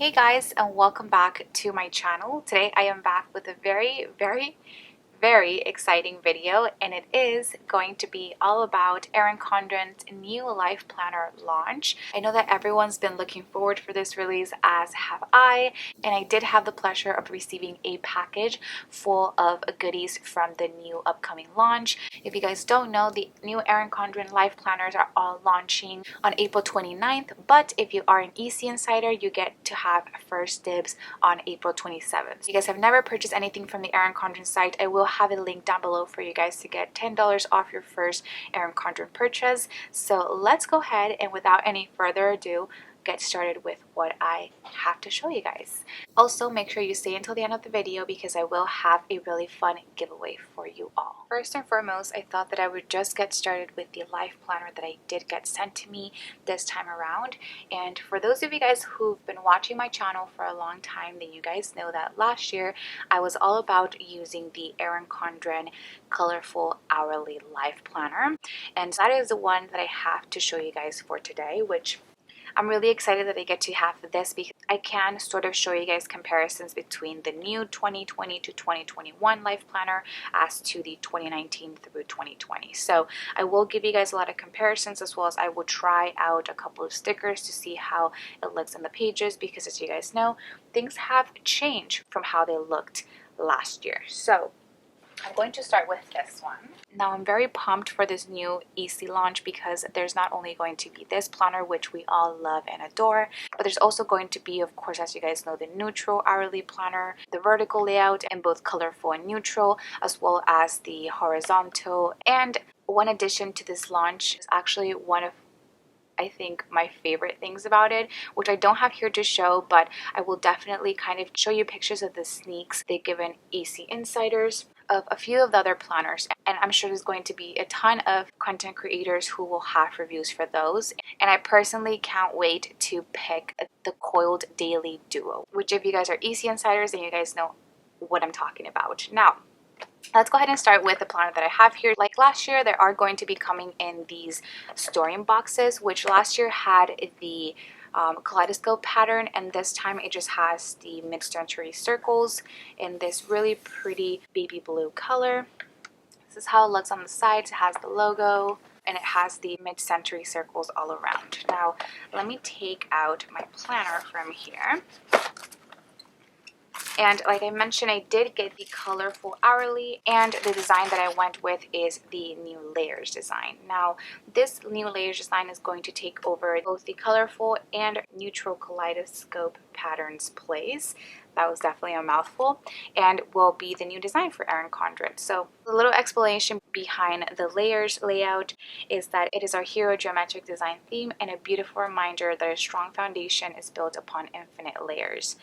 Hey guys, and welcome back to my channel. Today I am back with a very exciting video, and it is going to be all about Erin Condren's new life planner launch. I know that everyone's been looking forward for this release, as have I, and I did have the pleasure of receiving a package full of goodies from the new upcoming launch. If you guys don't know, the new Erin Condren life planners are all launching on April 29th, but if you are an EC Insider, you get to have first dibs on April 27th. If you guys have never purchased anything from the Erin Condren site, I will have a link down below for you guys to get $10 off your first Erin Condren purchase. So let's go ahead and without any further ado, get started with what I have to show you guys. Also, make sure you stay until the end of the video because I will have a really fun giveaway for you all. First and foremost, I thought that I would just get started with the life planner that I did get sent to me this time around. And for those of you guys who've been watching my channel for a long time, then you guys know that last year I was all about using the Erin Condren colorful hourly life planner, and that is the one that I have to show you guys for today, which I'm really excited that I get to have this because I can sort of show you guys comparisons between the new 2020 to 2021 life planner as to the 2019 through 2020. So I will give you guys a lot of comparisons, as well as I will try out a couple of stickers to see how it looks in the pages, because as you guys know, things have changed from how they looked last year. So I'm going to start with this one. Now, I'm very pumped for this new EC launch because there's not only going to be this planner, which we all love and adore, but there's also going to be, of course, as you guys know, the neutral hourly planner, the vertical layout in both colorful and neutral, as well as the horizontal. And one addition to this launch is actually one of, I think, my favorite things about it, which I don't have here to show, but I will definitely kind of show you pictures of the sneaks they've given EC Insiders of a few of the other planners, and I'm sure there's going to be a ton of content creators who will have reviews for those. And I personally can't wait to pick the Coiled Daily Duo, which if you guys are EC Insiders, then you guys know what I'm talking about. Now, let's go ahead and start with the planner that I have here. Like last year, they are going to be coming in these storing boxes, which last year had the kaleidoscope pattern, and this time it just has the mid-century circles in this really pretty baby blue color. This is how it looks on the sides. It has the logo and it has the mid-century circles all around. Now, let me take out my planner from here. And like I mentioned, I did get the colorful hourly, and the design that I went with is the new layers design. Now, this new layers design is going to take over both the colorful and neutral kaleidoscope patterns place. That was definitely a mouthful, and will be the new design for Erin Condren. So the little explanation behind the layers layout is that it is our hero geometric design theme, and a beautiful reminder that a strong foundation is built upon infinite layers.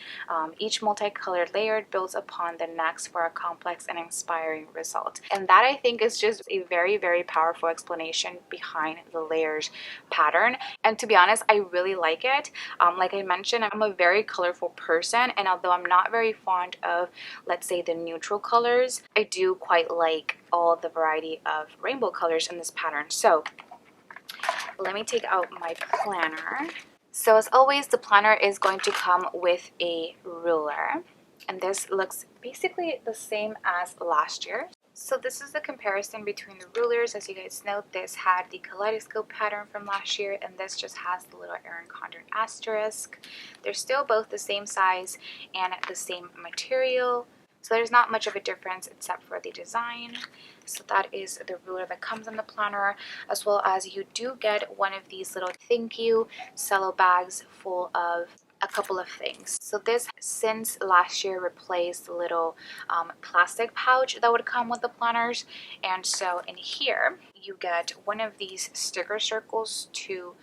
Each multicolored layer builds upon the next for a complex and inspiring result. And that, I think, is just a very powerful explanation behind the layers pattern. And to be honest, I really like it. Like I mentioned, I'm a very colorful person, and although I'm not very fond of, let's say, the neutral colors, I do quite like all the variety of rainbow colors in this pattern. So let me take out my planner. So as always, the planner is going to come with a ruler, and this looks basically the same as last year. So this is the comparison between the rulers. As you guys know, this had the kaleidoscope pattern from last year, and this just has the little Erin Condren asterisk. They're still both the same size and the same material, so there's not much of a difference except for the design. So that is the ruler that comes in the planner, as well as you do get one of these little thank you cello bags full of a couple of things. So this, since last year, replaced the little plastic pouch that would come with the planners, and so in here you get one of these sticker circles to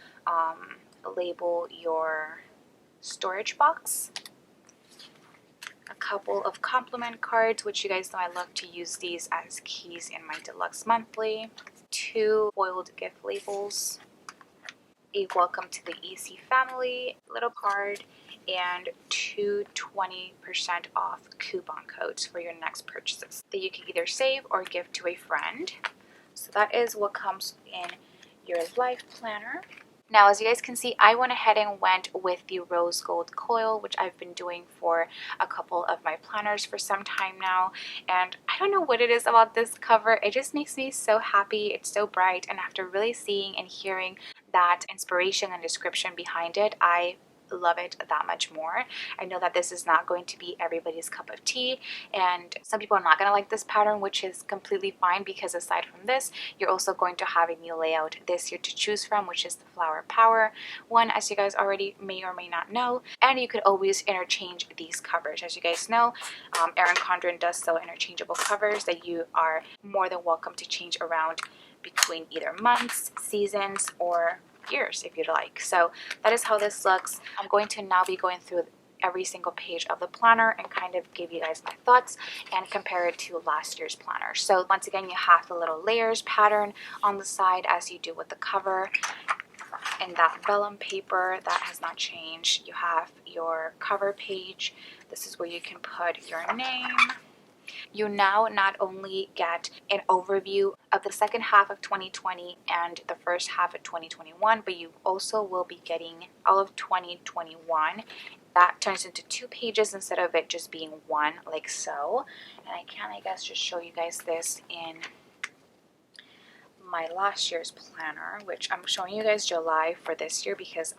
label your storage box, a couple of compliment cards, which you guys know I love to use these as keys in my deluxe monthly, 2 foiled gift labels, a welcome to the EC family little card, and 2 20% off coupon codes for your next purchases that you can either save or give to a friend. So that is what comes in your life planner. Now, as you guys can see, I went ahead and went with the rose gold coil, which I've been doing for a couple of my planners for some time now. And I don't know what it is about this cover. It just makes me so happy. It's so bright. And after really seeing and hearing that inspiration and description behind it, I love it that much more. I know that this is not going to be everybody's cup of tea, and some people are not going to like this pattern, which is completely fine, because aside from this, you're also going to have a new layout this year to choose from, which is the Flower Power one, as you guys already may or may not know. And you could always interchange these covers. As you guys know, Erin Condren does sell interchangeable covers that you are more than welcome to change around between either months, seasons, or years if you'd like. So that is how this looks. I'm going to now be going through every single page of the planner and kind of give you guys my thoughts and compare it to last year's planner. So once again, you have the little layers pattern on the side as you do with the cover. In that vellum paper, that has not changed. You have your cover page. This is where you can put your name. You now not only get an overview of the second half of 2020 and the first half of 2021, but you also will be getting all of 2021. That turns into 2 pages instead of it just being one, like so. And I can, I guess, just show you guys this in my last year's planner, which I'm showing you guys July for this year because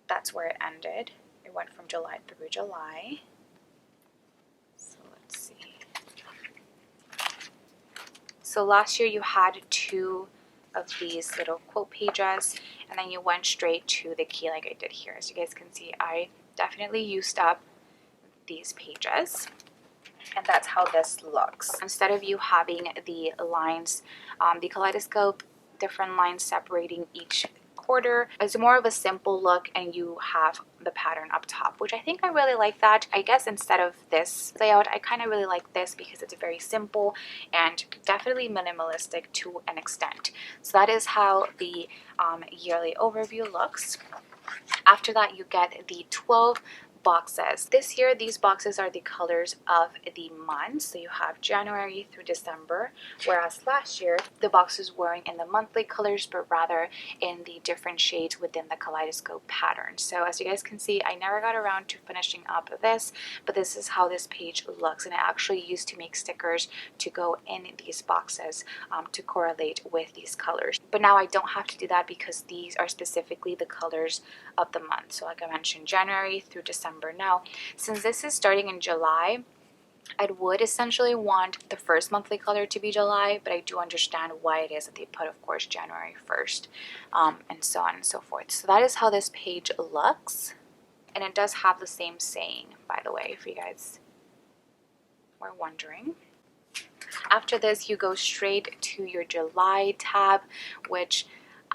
that's where it ended. It went from July through July. So let's see. So last year you had 2 of these little quote pages, and then you went straight to the key like I did here. As you guys can see, I definitely used up these pages, and that's how this looks. Instead of you having the lines, the kaleidoscope, different lines separating each quarter, it's more of a simple look, and you have the pattern up top, which I think I really like that. I guess instead of this layout, I kind of really like this because it's very simple and definitely minimalistic to an extent. So that is how the yearly overview looks. After that, you get the 12 boxes. This year, these boxes are the colors of the months. So you have January through December, whereas last year, the boxes weren't in the monthly colors, but rather in the different shades within the kaleidoscope pattern. So as you guys can see, I never got around to finishing up this, but this is how this page looks. And I actually used to make stickers to go in these boxes to correlate with these colors. But now I don't have to do that because these are specifically the colors of the month. So like I mentioned, January through December. Now, since this is starting in July, I would essentially want the first monthly color to be July, but I do understand why it is that they put, of course, January 1st, and so on and so forth. So that is how this page looks. And it does have the same saying, by the way, if you guys were wondering. After this, you go straight to your July tab, which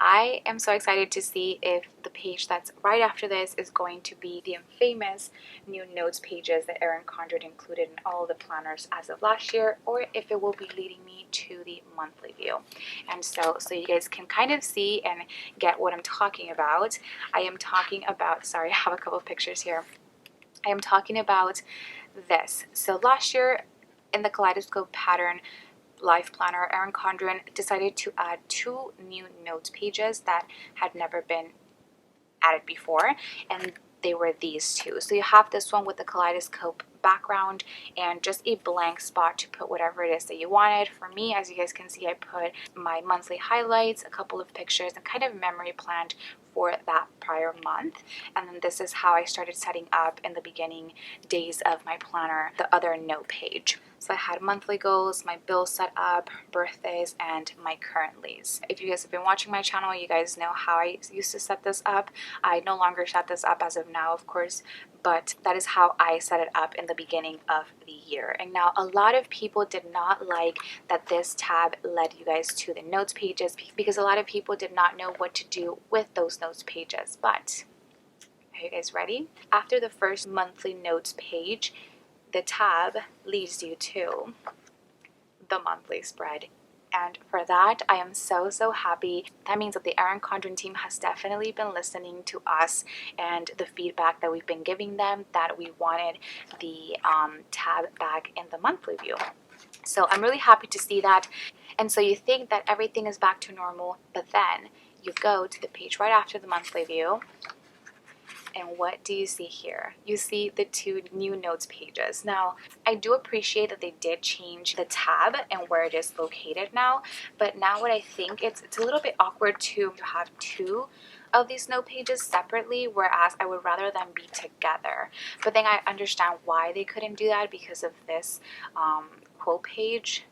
I am so excited to see if the page that's right after this is going to be the infamous new notes pages that Erin Condren included in all of the planners as of last year, or if it will be leading me to the monthly view. And so you guys can kind of see and get what I'm talking about. I am talking about, sorry, I have a couple of pictures here. I am talking about this. So last year in the kaleidoscope pattern life planner, Erin Condren decided to add 2 new notes pages that had never been added before, and they were these 2. So you have this one with the kaleidoscope background and just a blank spot to put whatever it is that you wanted. For me, as you guys can see, I put my monthly highlights, a couple of pictures, and kind of memory planned for that prior month. And then this is how I started setting up in the beginning days of my planner, the other note page. So I had monthly goals, my bills set up, birthdays, and my currentlies. If you guys have been watching my channel, you guys know how I used to set this up. I no longer set this up as of now, of course, but that is how I set it up in the beginning of the year. And now a lot of people did not like that this tab led you guys to the notes pages because a lot of people did not know what to do with those notes pages. But are you guys ready? After the first monthly notes page, the tab leads you to the monthly spread. And for that, I am so happy. That means that the Erin Condren team has definitely been listening to us and the feedback that we've been giving them, that we wanted the tab back in the monthly view. So I'm really happy to see that. And so you think that everything is back to normal, but then you go to the page right after the monthly view. And what do you see here? You see the 2 new notes pages. Now, I do appreciate that they did change the tab and where it is located now, but now what I think it's a little bit awkward to have 2 of these note pages separately, whereas I would rather them be together. But then I understand why they couldn't do that because of this quote page.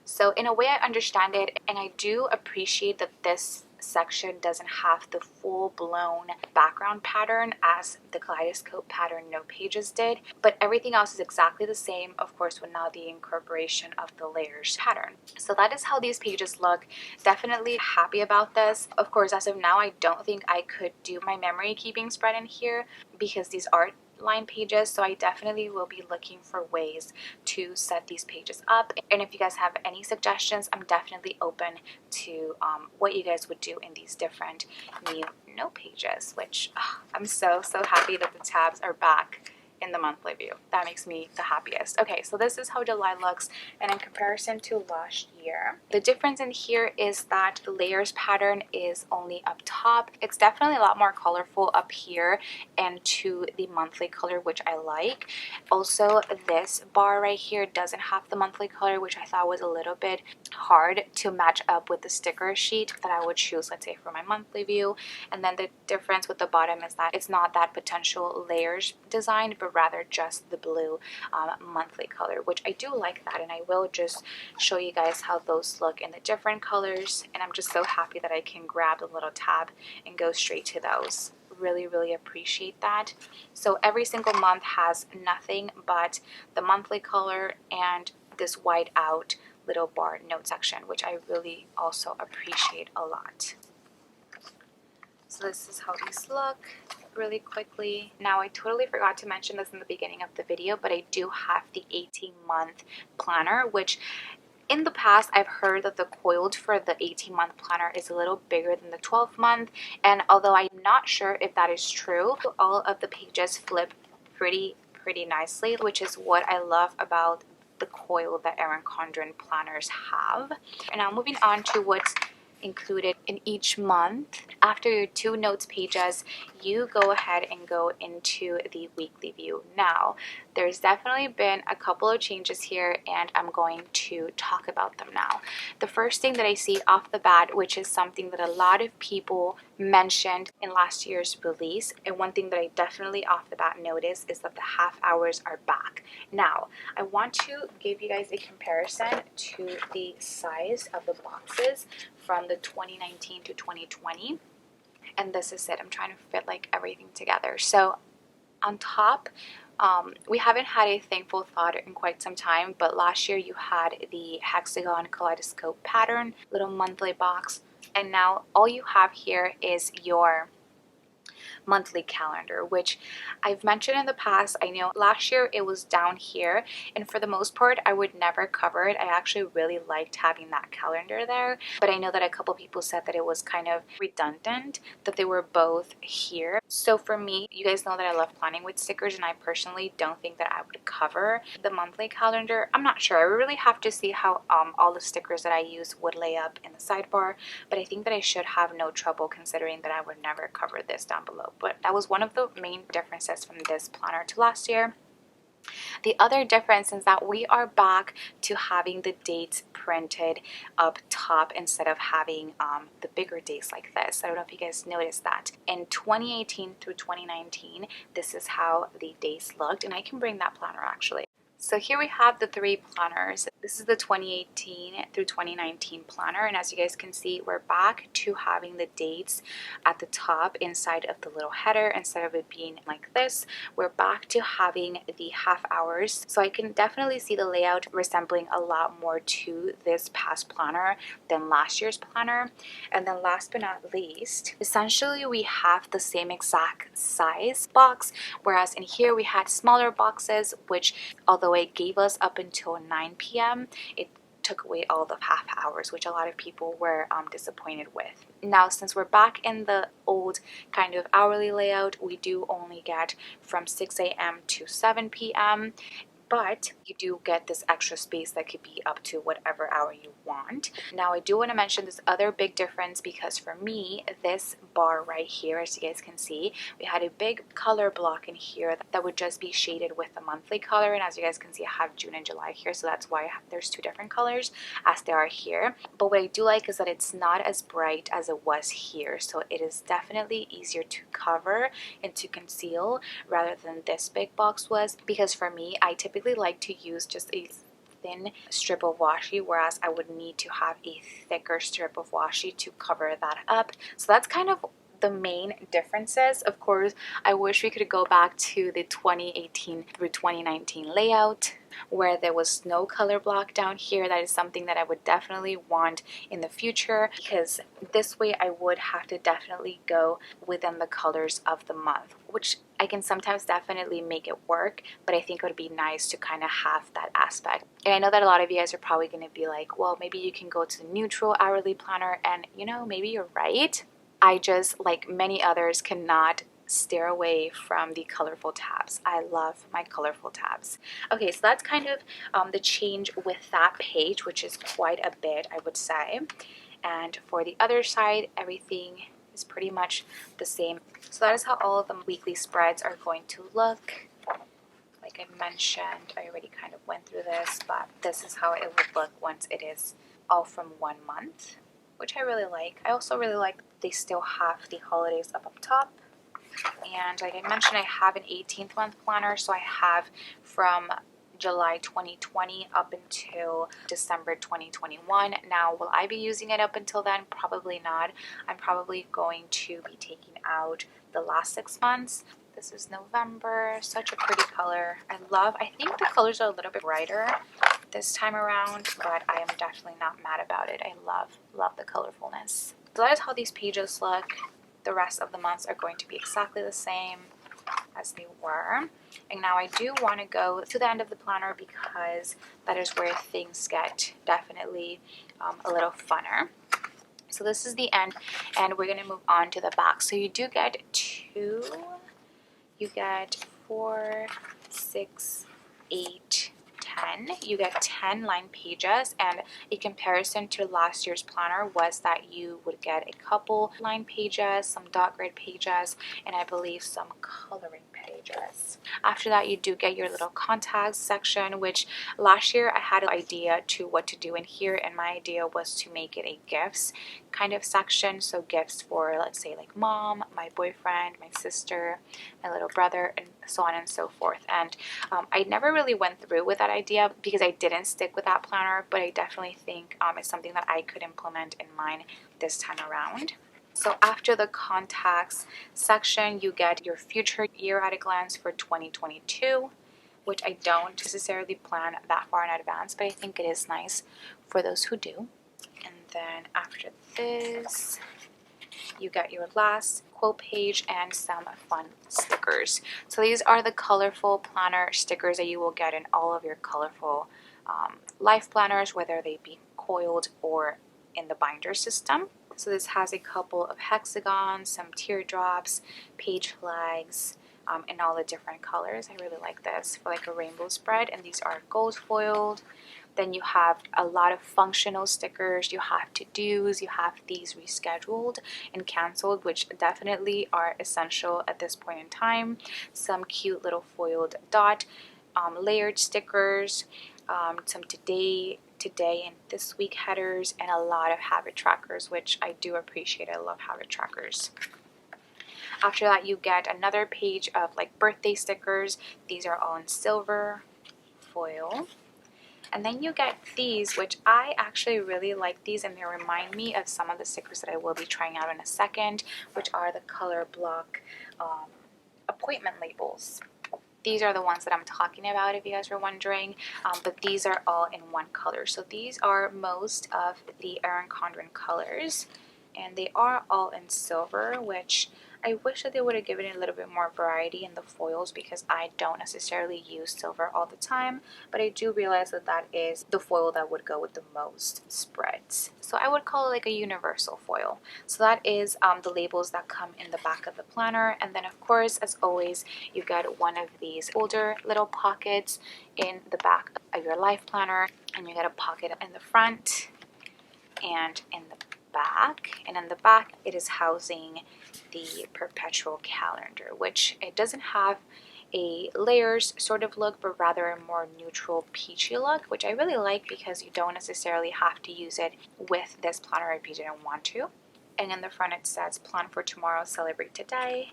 So in a way I understand it, and I do appreciate that this section doesn't have the full-blown background pattern as the kaleidoscope pattern note pages did, but everything else is exactly the same, of course, with now the incorporation of the layers pattern. So that is how these pages look. Definitely happy about this. Of course, as of now, I don't think I could do my memory keeping spread in here because these are line pages, so I definitely will be looking for ways to set these pages up. And if you guys have any suggestions, I'm definitely open to what you guys would do in these different new note pages, which I'm so happy that the tabs are back in the monthly view. That makes me the happiest. Okay, so this is how July looks, and in comparison to last year, the difference in here is that the layers pattern is only up top. It's definitely a lot more colorful up here and to the monthly color, which I like. Also, this bar right here doesn't have the monthly color, which I thought was a little bit hard to match up with the sticker sheet that I would choose, let's say, for my monthly view. And then the difference with the bottom is that it's not that potential layers design, but rather just the blue monthly color, which I do like that, and I will just show you guys how those look in the different colors. And I'm just so happy that I can grab the little tab and go straight to those. Really appreciate that. So every single month has nothing but the monthly color and this white out little bar note section, which I really also appreciate a lot. So this is how these look really quickly. Now, I totally forgot to mention this in the beginning of the video, but I do have the 18-month planner, which in the past I've heard that the coiled for the 18-month planner is a little bigger than the 12-month, and although I'm not sure if that is true, all of the pages flip pretty nicely, which is what I love about the coil that Erin Condren planners have. And now moving on to what's included in each month. After your 2 notes pages, you go ahead and go into the weekly view. Now, there's definitely been a couple of changes here, and I'm going to talk about them now. The first thing that I see off the bat, which is something that a lot of people mentioned in last year's release, and one thing that I definitely off the bat noticed, is that the half hours are back. Now, I want to give you guys a comparison to the size of the boxes from the 2019 to 2020, and this is it. I'm trying to fit like everything together. So on top, we haven't had a thankful thought in quite some time, but last year you had the hexagon kaleidoscope pattern little monthly box, and now all you have here is your monthly calendar, which I've mentioned in the past. I know last year it was down here, and for the most part I would never cover it. I actually really liked having that calendar there, but I know that a couple people said that it was kind of redundant that they were both here. So for me, you guys know that I love planning with stickers, and I personally don't think that I would cover the monthly calendar. I'm not sure. I really have to see how all the stickers that I use would lay up in the sidebar, but I think that I should have no trouble considering that I would never cover this down below. But that was one of the main differences from this planner to last year. The other difference is that we are back to having the dates printed up top instead of having the bigger dates like this. I don't know if you guys noticed that. In 2018 through 2019, this is how the dates looked, and I can bring that planner actually. So here we have the 3 planners. This is the 2018 through 2019 planner, and as you guys can see, we're back to having the dates at the top inside of the little header instead of it being like this. We're back to having the half hours, so I can definitely see the layout resembling a lot more to this past planner than last year's planner. And then last but not least, essentially we have the same exact size box, whereas in here we had smaller boxes, which although it gave us up until 9 p.m., it took away all the half hours, which a lot of people were disappointed with. Now, since we're back in the old kind of hourly layout, we do only get from 6 a.m. to 7 p.m., but you do get this extra space that could be up to whatever hour you want. Now I do want to mention this other big difference, because for me, this bar right here, as you guys can see, we had a big color block in here that would just be shaded with the monthly color, and as you guys can see, I have June and July here, so that's why there's two different colors as there are here. But what I do like is that it's not as bright as it was here, so it is definitely easier to cover and to conceal rather than this big box was, because for me, I typically like to use just a thin strip of washi, whereas I would need to have a thicker strip of washi to cover that up. So that's kind of the main differences. Of course, I wish we could go back to the 2018 through 2019 layout where there was no color block down here. That is something that I would definitely want in the future, because this way I would have to definitely go within the colors of the month, which I can sometimes definitely make it work, but I think it would be nice to kind of have that aspect. And I know that a lot of you guys are probably going to be like, well, maybe you can go to the neutral hourly planner, and you know, maybe you're right. I just, like many others, cannot steer away from the colorful tabs. I love my colorful tabs. Okay, so that's kind of the change with that page, which is quite a bit, I would say. And for the other side, everything is pretty much the same. So that is how all of the weekly spreads are going to look. Like I mentioned, I already kind of went through this, but this is how it would look once it is all from 1 month, which I really like. I also really like that they still have the holidays up top. And like I mentioned, I have an 18th month planner, so I have from July 2020 up until December 2021. Now, will I be using it up until then? Probably not. I'm probably going to be taking out the last 6 months. This is November. Such a pretty color. I think the colors are a little bit brighter this time around, but I am definitely not mad about it. I love the colorfulness. So that is how these pages look. The rest of the months are going to be exactly the same as they were. And now I do want to go to the end of the planner, because that is where things get definitely a little funner. So this is the end, and we're going to move on to the back. So you do get you get 4, 6, 8, 10. You get 10 line pages, and a comparison to last year's planner was that you would get a couple line pages, some dot grid pages, and I believe some coloring pages. After that, you do get your little contacts section, which last year I had an idea to what to do in here, and my idea was to make it a gifts kind of section. So gifts for, let's say, like mom, my boyfriend, my sister, my little brother, and so on and so forth. And I never really went through with that idea because I didn't stick with that planner, but I definitely think it's something that I could implement in mine this time around. So after the contacts section, you get your future year at a glance for 2022, which I don't necessarily plan that far in advance, but I think it is nice for those who do. And then after this, you got your last quote page and some fun stickers. So these are the colorful planner stickers that you will get in all of your colorful life planners, whether they be coiled or in the binder system. So this has a couple of hexagons, some teardrops, page flags, in all the different colors. I really like this for like a rainbow spread, and these are gold foiled. Then you have a lot of functional stickers. You have to-dos, you have these rescheduled and canceled, which definitely are essential at this point in time. Some cute little foiled dot, layered stickers, some today and this week headers, and a lot of habit trackers, which I do appreciate. I love habit trackers. After that, you get another page of like birthday stickers. These are all in silver foil. And then you get these, which I actually really like these, and they remind me of some of the stickers that I will be trying out in a second, which are the color block appointment labels. These are the ones that I'm talking about, if you guys were wondering, but these are all in one color. So these are most of the Erin Condren colors, and they are all in silver, which I wish that they would have given it a little bit more variety in the foils because I don't necessarily use silver all the time, but I do realize that that is the foil that would go with the most spreads. So I would call it like a universal foil. So that is the labels that come in the back of the planner. And then of course, as always, you get one of these older little pockets in the back of your life planner, and you get a pocket in the front and in the back. And in the back, it is housing the perpetual calendar, which it doesn't have a layers sort of look, but rather a more neutral peachy look, which I really like because you don't necessarily have to use it with this planner if you didn't want to. And in the front it says plan for tomorrow, celebrate today,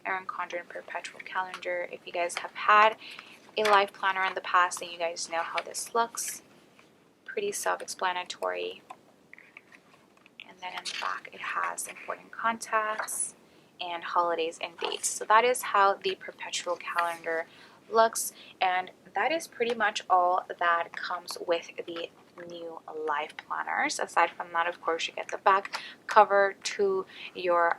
Erin Condren perpetual calendar. If you guys have had a life planner in the past, then you guys know how this looks. Pretty self-explanatory. And then in the back it has important contacts and holidays and dates. So that is how the perpetual calendar looks, and that is pretty much all that comes with the new life planners. Aside from that, of course, you get the back cover to your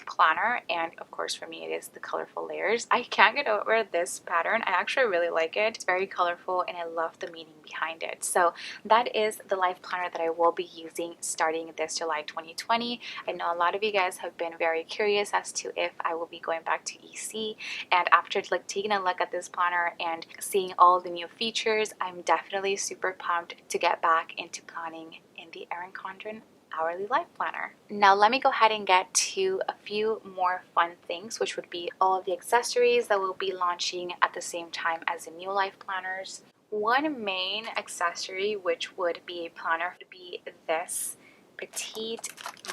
planner, and of course for me it is the colorful layers. I can't get over this pattern. I actually really like it. It's very colorful and I love the meaning behind it. So that is the life planner that I will be using starting this July 2020. I know a lot of you guys have been very curious as to if I will be going back to EC, and after like taking a look at this planner and seeing all the new features, I'm definitely super pumped to get back into planning in the Erin Condren hourly life planner. Now let me go ahead and get to a few more fun things, which would be all of the accessories that will be launching at the same time as the new life planners. One main accessory which would be a planner would be this Petite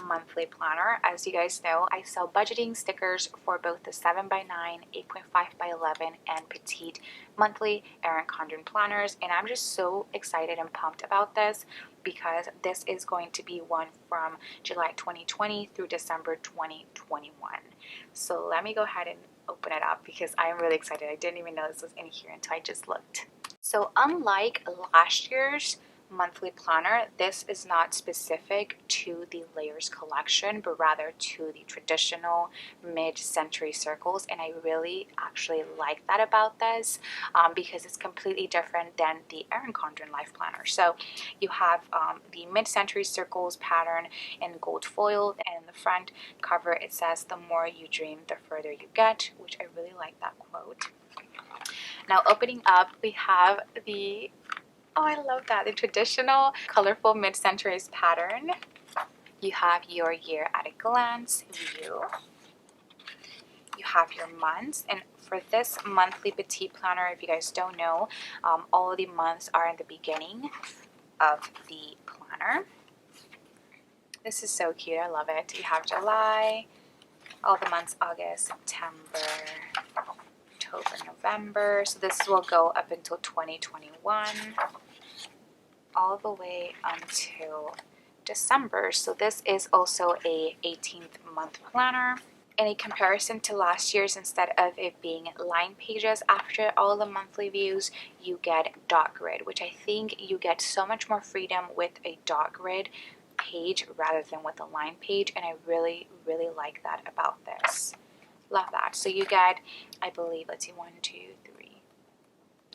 monthly planner. As you guys know, I sell budgeting stickers for both the 7x9, 8.5x11, and Petite monthly Erin Condren planners, and I'm just so excited and pumped about this because this is going to be one from July 2020 through December 2021. So let me go ahead and open it up because I am really excited. I didn't even know this was in here until I just looked. So unlike last year's monthly planner, this is not specific to the layers collection, but rather to the traditional mid-century circles, and I really actually like that about this because it's completely different than the Erin Condren life planner. So you have the mid-century circles pattern in gold foil, and in the front cover it says the more you dream the further you get, which I really like that quote. Now opening up, we have the I love that. The traditional colorful mid-centuries pattern. You have your year at a glance view. You have your months. And for this monthly Petite planner, if you guys don't know, all of the months are in the beginning of the planner. This is so cute. I love it. You have July, all the months August, September, October, November. So this will go up until 2021. All the way until December. So this is also a 18th month planner. In a comparison to last year's, instead of it being line pages after all the monthly views, you get dot grid, which I think you get so much more freedom with a dot grid page rather than with a line page, and I really, really like that about this. Love that. So you get, I believe, let's see, 1, 2, 3.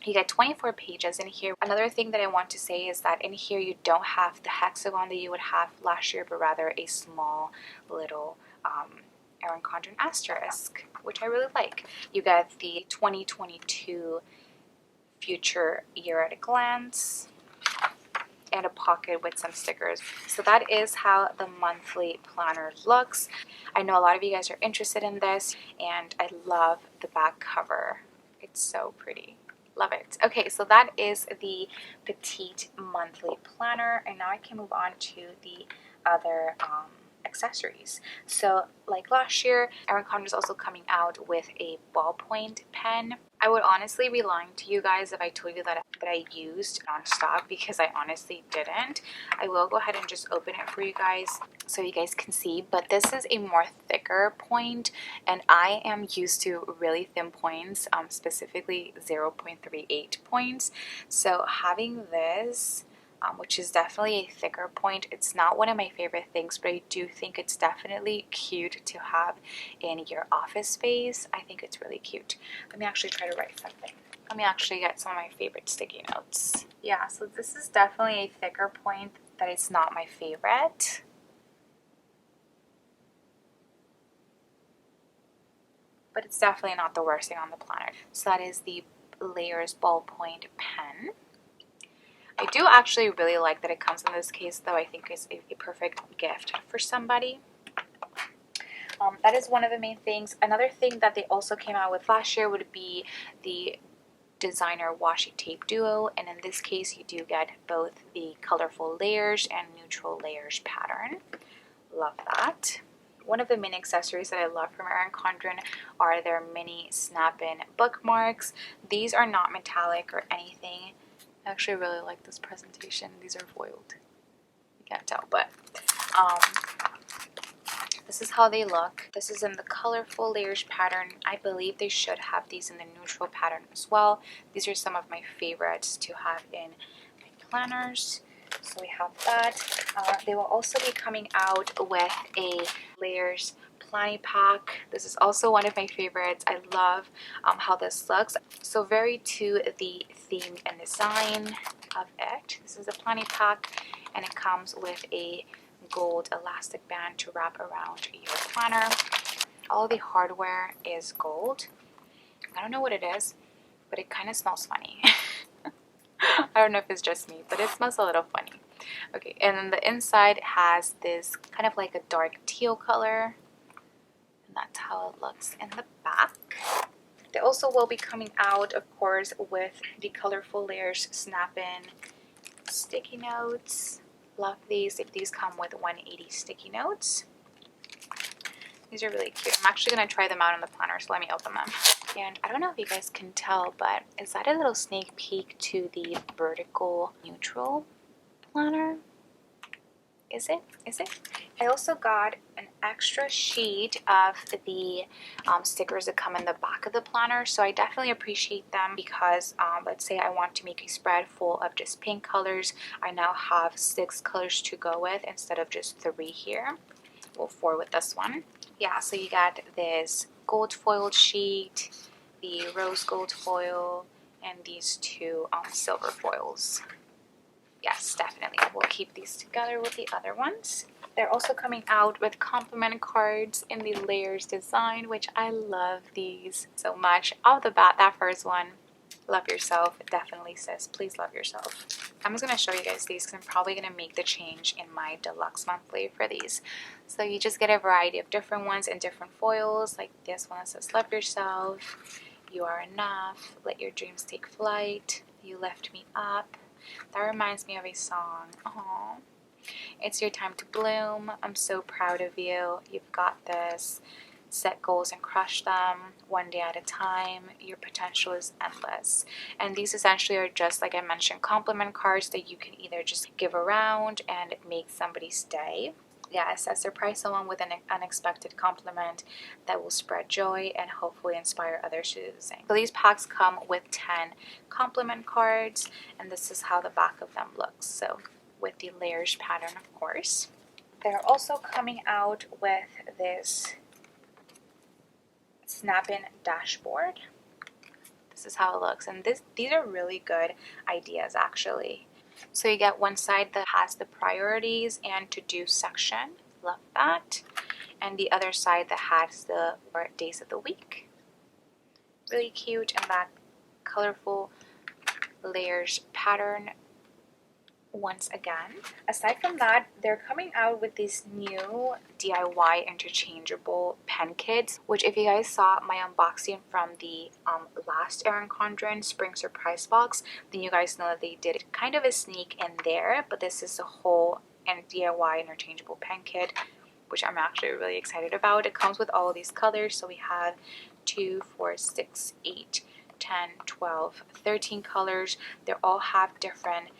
You get 24 pages in here. Another thing that I want to say is that in here you don't have the hexagon that you would have last year, but rather a small little Erin Condren asterisk, which I really like. You get the 2022 future year at a glance and a pocket with some stickers. So that is how the monthly planner looks. I know a lot of you guys are interested in this, and I love the back cover. It's so pretty. Love it. Okay, so that is the Petite monthly planner, and now I can move on to the other accessories. So like last year, Erin Condren is also coming out with a ballpoint pen. I would honestly be lying to you guys if I told you that I used nonstop, because I honestly didn't. I will go ahead and just open it for you guys so you guys can see, but this is a more thicker point, and I am used to really thin points, specifically 0.38 points. So having this which is definitely a thicker point. It's not one of my favorite things, but I do think it's definitely cute to have in your office space. I think it's really cute. Let me actually try to write something. Let me actually get some of my favorite sticky notes. Yeah, so this is definitely a thicker point that is not my favorite. But it's definitely not the worst thing on the planet. So that is the Layers ballpoint pen. I do actually really like that it comes in this case, though. I think it's a perfect gift for somebody. That is one of the main things. Another thing that they also came out with last year would be the designer washi tape duo, and in this case you do get both the colorful layers and neutral layers pattern. Love that. One of the mini accessories that I love from Erin Condren are their mini snap-in bookmarks. These are not metallic or anything. I actually really like this presentation. These are foiled. You can't tell, but this is how they look. This is in the colorful layers pattern. I believe they should have these in the neutral pattern as well. These are some of my favorites to have in my planners. So we have that. They will also be coming out with a layers planning pack. This is also one of my favorites. I love how this looks. So very to the theme and design of it. This is a planning pack, and it comes with a gold elastic band to wrap around your planner. All the hardware is gold. I don't know what it is, but it kind of smells funny. I don't know if it's just me, but it smells a little funny. Okay, and then the inside has this kind of like a dark teal color, and that's how it looks in the back. They also will be coming out, of course, with the colorful layers snap-in sticky notes. Love these. These come with 180 sticky notes. These are really cute. I'm actually going to try them out on the planner, so let me open them. And I don't know if you guys can tell, but is that a little sneak peek to the vertical neutral planner? Is it? Is it? I also got an extra sheet of the stickers that come in the back of the planner, so I definitely appreciate them because let's say I want to make a spread full of just pink colors. I now have 6 colors to go with instead of just 3 here. Well, 4 with this one. Yeah, so you got this gold foiled sheet, the rose gold foil, and these 2 silver foils. Yes, definitely. We'll keep these together with the other ones. They're also coming out with compliment cards in the layers design, which I love these so much. Off the bat, that first one, love yourself, definitely sis, please love yourself. I'm just going to show you guys these because I'm probably going to make the change in my deluxe monthly for these. So you just get a variety of different ones and different foils, like this one that says love yourself, you are enough, let your dreams take flight, you lift me up. That reminds me of a song. Aww. It's your time to bloom. I'm so proud of you. You've got this. Set goals and crush them one day at a time. Your potential is endless. And these essentially are just, like I mentioned, compliment cards that you can either just give around and make somebody's day. Yeah, it says surprise someone with an unexpected compliment that will spread joy and hopefully inspire others to do the same. So these packs come with 10 compliment cards, and this is how the back of them looks. So with the layers pattern, of course. They're also coming out with this snap-in dashboard. This is how it looks, and these are really good ideas actually. So you get one side that has the priorities and to-do section, love that, and the other side that has the days of the week. Really cute, and that colorful layers pattern once again. Aside from that, they're coming out with these new DIY interchangeable pen kits, which if you guys saw my unboxing from the last Erin Condren spring surprise box, then you guys know that they did kind of a sneak in there, but this is a whole and DIY interchangeable pen kit, which I'm actually really excited about. It comes with all of these colors, so we have 2, 4, 6, 8, 10, 12, 13 colors. They all have different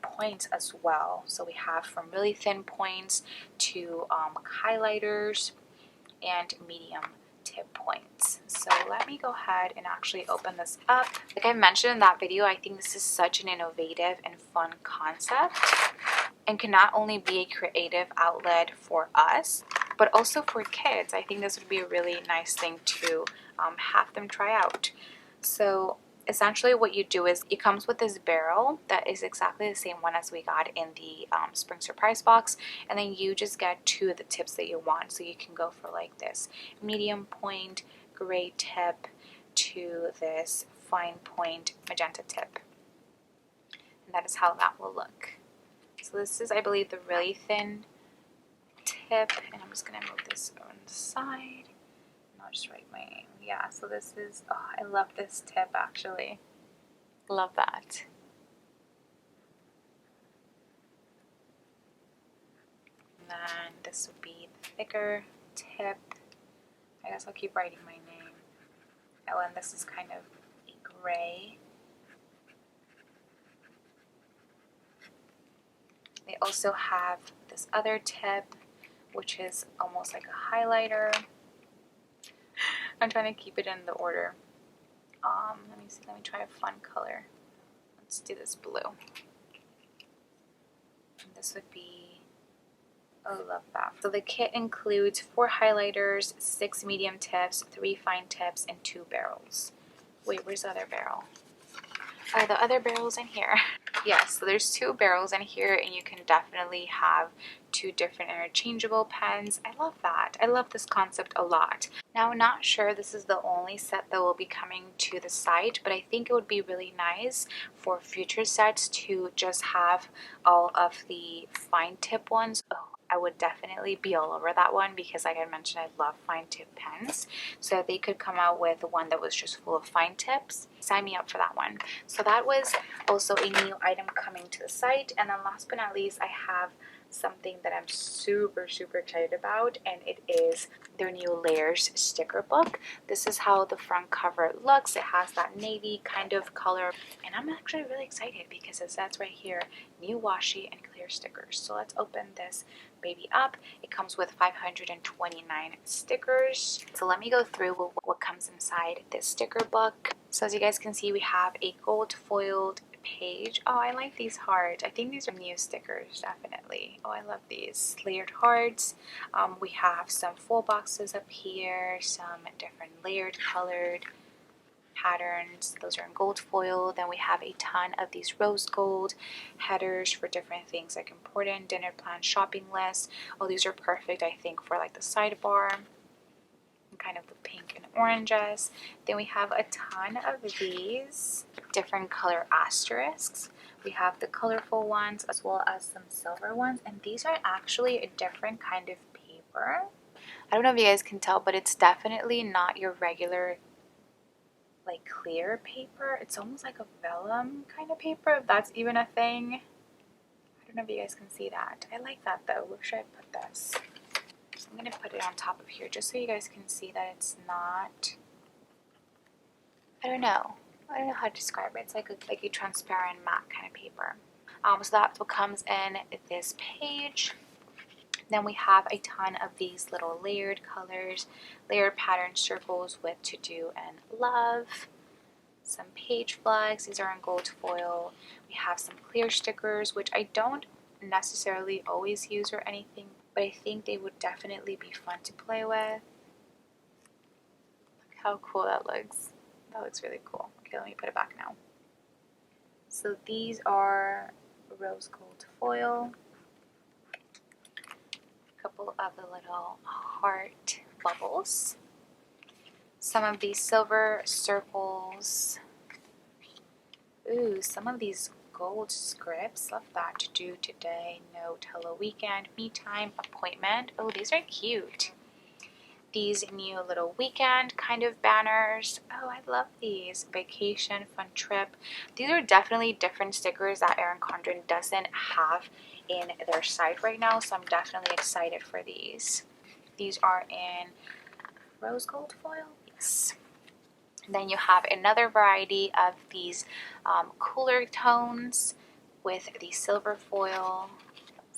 points as well. So we have from really thin points to highlighters and medium to tip points. So let me go ahead and actually open this up. Like I mentioned in that video, I think this is such an innovative and fun concept and can not only be a creative outlet for us, but also for kids. I think this would be a really nice thing to have them try out. So essentially what you do is it comes with this barrel that is exactly the same one as we got in the spring surprise box, and then you just get 2 of the tips that you want. So you can go for like this medium point gray tip to this fine point magenta tip, and that is how that will look. So this is, I believe, the really thin tip, and I'm just gonna move this on the side. I'll just write my name. Yeah, so this is, oh, I love this tip actually. Love that. And then this would be the thicker tip. I guess I'll keep writing my name. Oh, and this is kind of a gray. They also have this other tip, which is almost like a highlighter. I'm trying to keep it in the order. Let me see, let me try a fun color. Let's do this blue. And this would be, oh, love that. So the kit includes 4 highlighters, 6 medium tips, 3 fine tips, and 2 barrels. Wait, where's the other barrel? Oh, the other barrel's in here. Yes, so there's 2 barrels in here, and you can definitely have 2 different interchangeable pens. I love that. I love this concept a lot. Now, I'm not sure this is the only set that will be coming to the site, but I think it would be really nice for future sets to just have all of the fine tip ones. Oh, I would definitely be all over that one because, like I mentioned, I love fine tip pens. So they could come out with one that was just full of fine tips. Sign me up for that one. So that was also a new item coming to the site. And then last but not least, I have something that I'm super excited about, and it is their new Layers sticker book. This is how the front cover looks. It has that navy kind of color, and I'm actually really excited because it says right here, new washi and clear stickers. So let's open this baby up. It comes with 529 stickers. So let me go through what comes inside this sticker book. So as you guys can see, we have a gold foiled page. Oh, I like these hearts. I think these are new stickers, definitely. Oh, I love these layered hearts. We have some full boxes up here, some different layered colored patterns. Those are in gold foil. Then we have a ton of these rose gold headers for different things like important dinner plan, shopping lists. Oh, these are perfect, I think, for like the sidebar. Kind of the pink and oranges. Then we have a ton of these different color asterisks. We have the colorful ones as well as some silver ones, and these are actually a different kind of paper. I don't know if you guys can tell, but it's definitely not your regular like clear paper. It's almost like a vellum kind of paper, if that's even a thing. I don't know if you guys can see that. I like that though. Where should I put this? I'm going to put it on top of here just so you guys can see that it's not, I don't know how to describe it. It's like a transparent matte kind of paper. So that's what comes in this page. Then we have a ton of these little layered colors, layered pattern circles with to do and love. Some page flags, these are in gold foil. We have some clear stickers, which I don't necessarily always use or anything, but I think they would definitely be fun to play with. Look how cool that looks. That looks really cool. Okay, let me put it back now. So these are rose gold foil. A couple of the little heart bubbles. Some of these silver circles. Ooh, some of these gold scripts. Love that. To do today, note, hello weekend, me time, appointment. Oh, these are cute. These new little weekend kind of banners. Oh, I love these. Vacation, fun trip. These are definitely different stickers that Erin Condren doesn't have in their site right now, so I'm definitely excited for these. These are in rose gold foil. Yes. Then you have another variety of these cooler tones with the silver foil.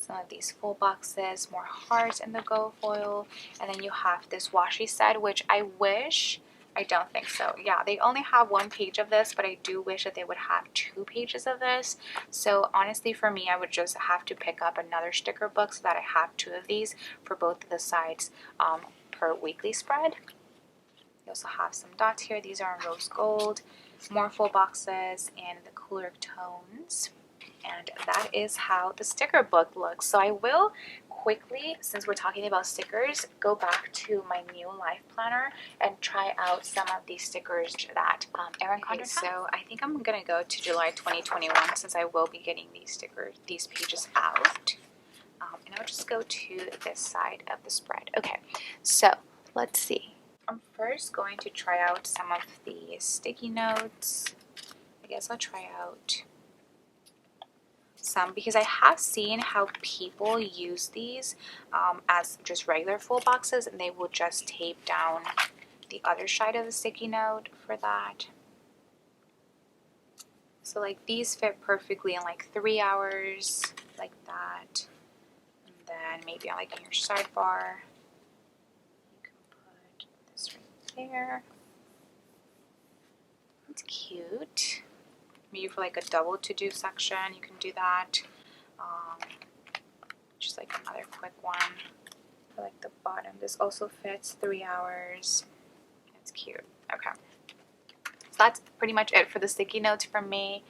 some of these full boxes, more hearts in the gold foil, and then you have this washi set, which I wish, I don't think so. Yeah, they only have 1 page of this, but I do wish that they would have 2 pages of this. So honestly, for me, I would just have to pick up another sticker book so that I have 2 of these for both of the sides per weekly spread. You also have some dots here. These are in rose gold, more full boxes and the cooler tones. And that is how the sticker book looks. So I will quickly, since we're talking about stickers, go back to my new life planner and try out some of these stickers that Erin Condren has. So I think I'm gonna go to July 2021 since I will be getting these pages out. And I'll just go to this side of the spread. Okay, so let's see. I'm first going to try out some of the sticky notes. I guess I'll try out some because I have seen how people use these as just regular full boxes, and they will just tape down the other side of the sticky note for that. So like these fit perfectly in like 3 hours, like that. And then maybe like in your sidebar, you can put this right there. It's cute. Maybe for like a double to-do section, you can do that. Just like another quick one. For like the bottom, this also fits 3 hours. It's cute. Okay. So that's pretty much it for the sticky notes from me.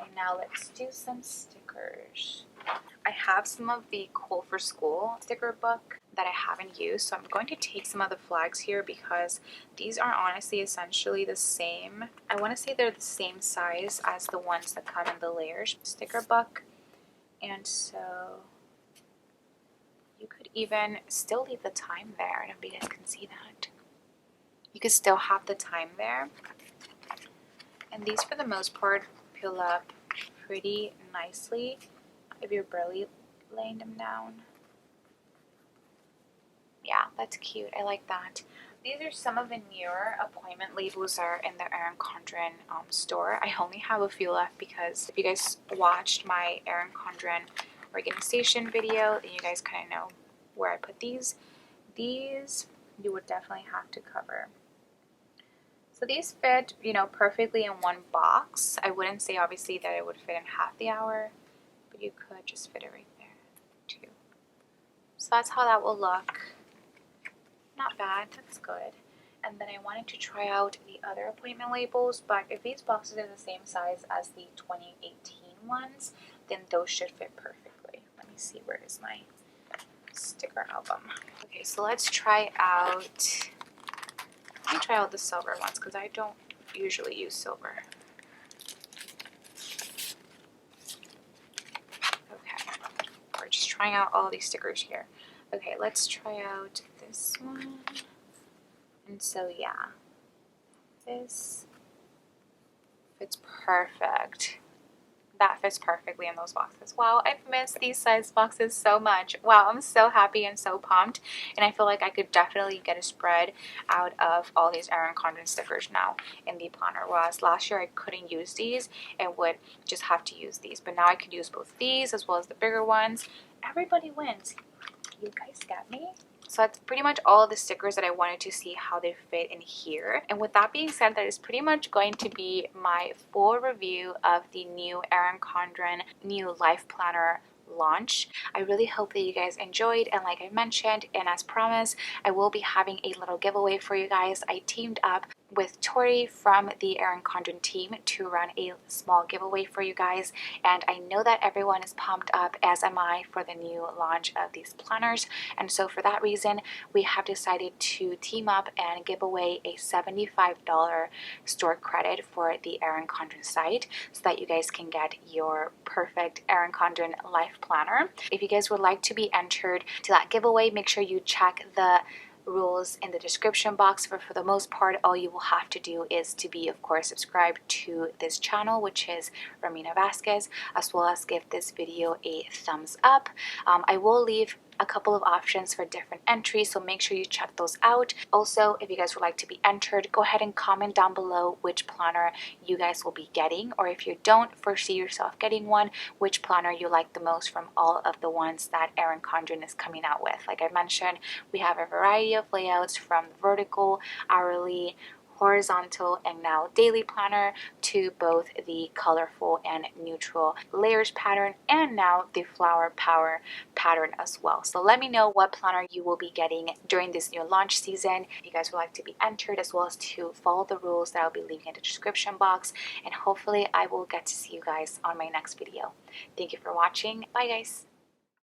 And now let's do some stickers. I have some of the Cool for School sticker book that I haven't used, so I'm going to take some of the flags here because these are honestly essentially the same. I want to say they're the same size as the ones that come in the layers sticker book, and so you could even still leave the time there. I don't know if you guys can see that. You could still have the time there, and these for the most part peel up pretty nicely if you're barely laying them down. Yeah, that's cute. I like that. These are some of the newer appointment labels that are in the Erin Condren store. I only have a few left because if you guys watched my Erin Condren organization video, then you guys kind of know where I put these. These you would definitely have to cover. So these fit, you know, perfectly in one box. I wouldn't say obviously that it would fit in half the hour, but you could just fit it right there too. So that's how that will look. Not bad, that's good. And then I wanted to try out the other appointment labels, but if these boxes are the same size as the 2018 ones, then those should fit perfectly. Let me see, where is my sticker album? Okay, so let's try out, let me try out the silver ones because I don't usually use silver. Okay, we're just trying out all these stickers here. Okay, let's try out this one. And so yeah, this fits perfect. That fits perfectly in those boxes. Wow, I've missed these size boxes so much. Wow, I'm so happy and so pumped. And I feel like I could definitely get a spread out of all these Erin Condren stickers now in the planner. Whereas last year I couldn't use these and would just have to use these. But now I could use both these as well as the bigger ones. Everybody wins. You guys get me? So that's pretty much all of the stickers that I wanted to see how they fit in here. And with that being said, that is pretty much going to be my full review of the new Erin Condren new life planner launch. I really hope that you guys enjoyed, and like I mentioned and as promised, I will be having a little giveaway for you guys. I teamed up with Tori from the Erin Condren team to run a small giveaway for you guys, and I know that everyone is pumped up, as am I, for the new launch of these planners. And so for that reason, we have decided to team up and give away a $75 store credit for the Erin Condren site so that you guys can get your perfect Erin Condren life planner. If you guys would like to be entered to that giveaway, make sure you check the rules in the description box. For the most part, all you will have to do is to be, of course, subscribed to this channel, which is Romina Vasquez, as well as give this video a thumbs up. I will leave a couple of options for different entries, so make sure you check those out. Also, if you guys would like to be entered, go ahead and comment down below which planner you guys will be getting, or if you don't foresee yourself getting one, which planner you like the most from all of the ones that Erin Condren is coming out with. Like I mentioned, we have a variety of layouts from vertical, hourly, horizontal, and now daily planner, to both the colorful and neutral layers pattern, and now the flower power pattern as well. So let me know what planner you will be getting during this new launch season. If you guys would like to be entered, as well as to follow the rules that I'll be leaving in the description box, and hopefully I will get to see you guys on my next video. Thank you for watching. Bye guys.